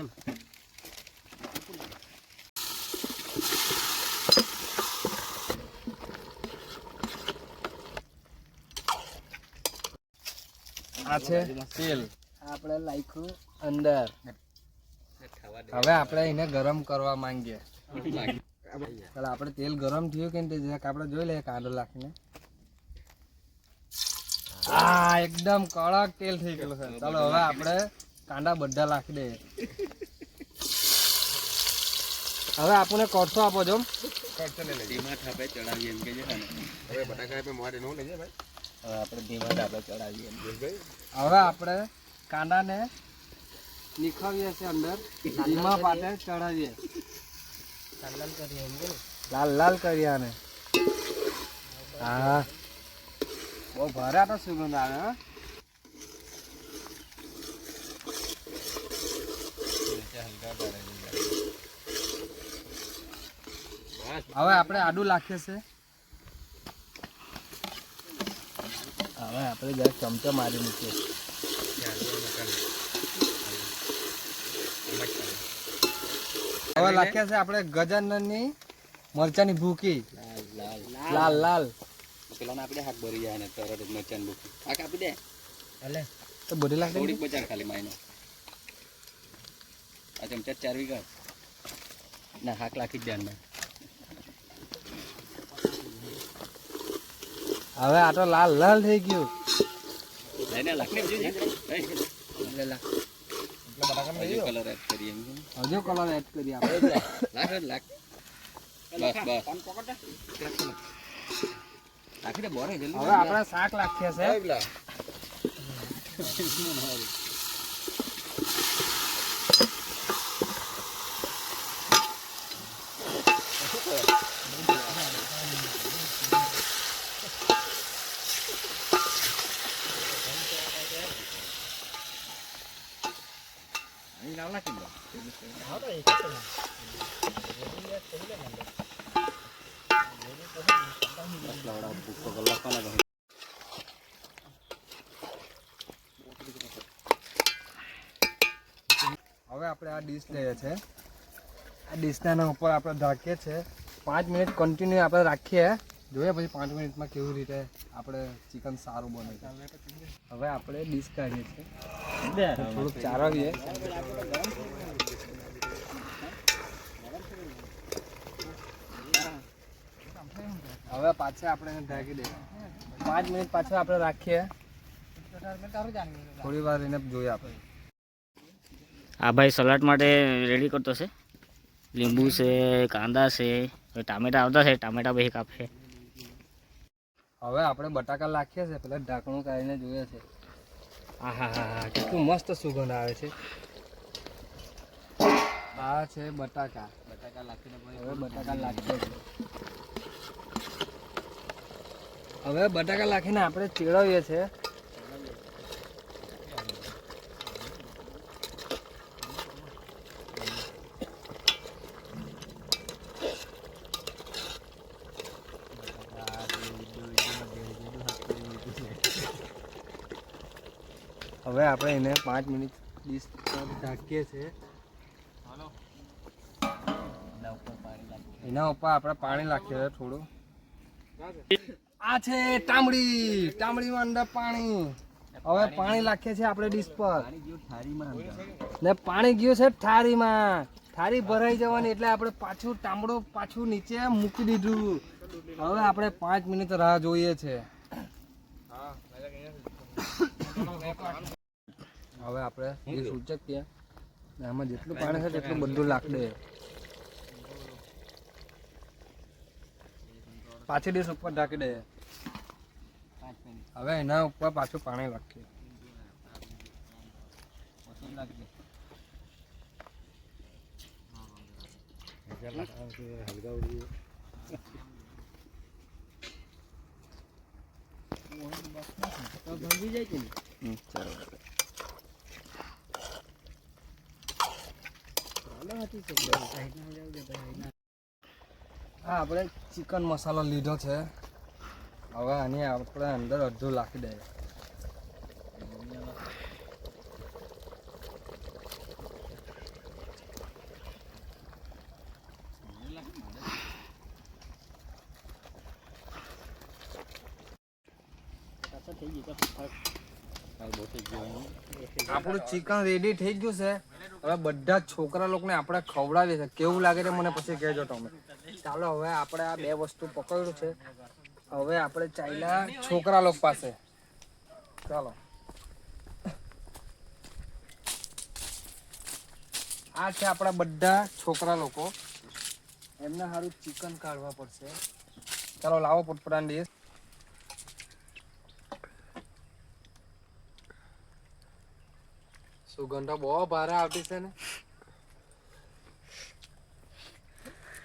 એમ આ છે તેલ આપણે નાખ્યું અંદર. હવે આપણે એને ગરમ કરવા માંગીએ. ચાલો આપણે તેલ ગરમ થયું કે જરાક આપણે જોઈ લઈએ કાંદો નાખીને. હા એકદમ કડક તેલ થઈ ગયેલું છે. ચાલો હવે આપણે કાંદા બધા નાખી દઈએ. હવે આપણને કોઠો આપો જો. ધીમા ઠાપે ચડાવીએ એમ કે છે ને. હવે બટાકા આપે મોડે નો લેજે ભાઈ. હવે આપણે ધીમા ઠાપે ચડાવીએ હવે આપણે કાંદાને નીખવીએ છીએ અંદર, ધીમા પાટે ચડાવીએ, લાલ લાલ કરીએ આને. હા બહુ ભારે તો સુગંધ આવે. હવે આપણે આદુ નાખીએ છીએ. હવે આપણે જરા ચમચો મારી મૂકીએ. હવે નાખ્યા છે આપણે ગજાનનની મરચાની ભૂકી, લાલ લાલ. પેલા આપણે હાથ ભરી જાય ને તરત જ મરચાં ભૂકી આ કાપી દે. એટલે તો બધી લાગે થોડીક બચાર ખાલી માયનો આ ચમચા 4 વીઘા ના હાક લાખી જ ધ્યાનમાં. હવે આ તો લાલ લાલ થઈ ગયું. લઈને લાખ ને જોજે એટલે લાખ હજુ કલર એડ કરીએ એમ હજુ કલર એડ કરી આપણે. લાખ લાખ બસ બસ નાખી દે બોરે જલ્દી. હવે આપણે શાક નાખીએ છે. હવે આપણે આ ડીશ લઈએ છીએ. આ ડીશના ઉપર આપણે ઢાંકીએ છીએ. 5 મિનિટ કન્ટિન્યુ આપણે રાખીએ. જોઈએ પછી 5 મિનિટમાં કેવી રીતે આપણે ચિકન સારું બને છે. હવે આપણે ડીશ કાઢીએ છીએ, થોડુંક ચારવીએ. હવે પાછા આપણે એને ઢાંકી દઈએ. 5 મિનિટ પાછળ આપણે રાખીએ. થોડી વાર એને જોઈએ આપણે. આ ભાઈ સલાડ માટે રેડી કરતો છે. લીંબુ છે, કાંદા છે, ટામેટા આવતા છે, ટામેટા બે કાપે. હવે આપણે બટાકા નાખીએ છીએ. પેલા ઢાંકણું કાઢીને જોઈએ છે. હા હા હા હા કેટલું મસ્ત સુગંધ આવે છે. આ છે બટાકા. બટાકા નાખીને હવે બટાકા નાખીએ છીએ. હવે બટાકા નાખીને આપણે ચેળવીએ છીએ. હવે આપણે એને 5 મિનિટ ડીશ પર ઢાંકીએ છીએ. એના ઉપર આપણે પાણી નાખીએ થોડું. આ છે ટામડી. ટામડીમાં અંદર પાણી. હવે પાણી નાખીએ છીએ આપણે ડીશ પર ને પાણી ગયું છે થાળીમાં. થાળી ભરાઈ જવાની એટલે આપણે પાછું ટામડું પાછું નીચે મૂકી દીધું. હવે આપણે 5 મિનિટ રાહ જોઈએ છે. હવે આપણે ડીશ ઉચકીએ. આમાં જેટલું પાણી છે તેટલું બધું નાખી દે. પાછી ડીશ ઉપર ઢાંકી દે. હવે એના ઉપર પાછું પાણી નાખીએ. હા આપણે ચિકન મસાલો લીધો છે. હવે આની આપણે અંદર અડધું નાખી દઈએ. આપણું ચિકન રેડી થઈ ગયું છે. હવે બધા છોકરા લોકોને આપણે ખવડાવીએ છે. કેવું લાગે છે મને પછી કહેજો તમે. ચાલો હવે આપણે આ બે વસ્તુ પકડ્યું છે. હવે આપણે ચાલ્યા છોકરા લોકો પાસે. ચાલો, આ છે આપણા બધા છોકરા લોકો. એમને સારું ચિકન કાઢવા પડશે. ચાલો લાવો પોટપટાની ડીશ. સુગંધ બહુ ભારે આવતી છે ને.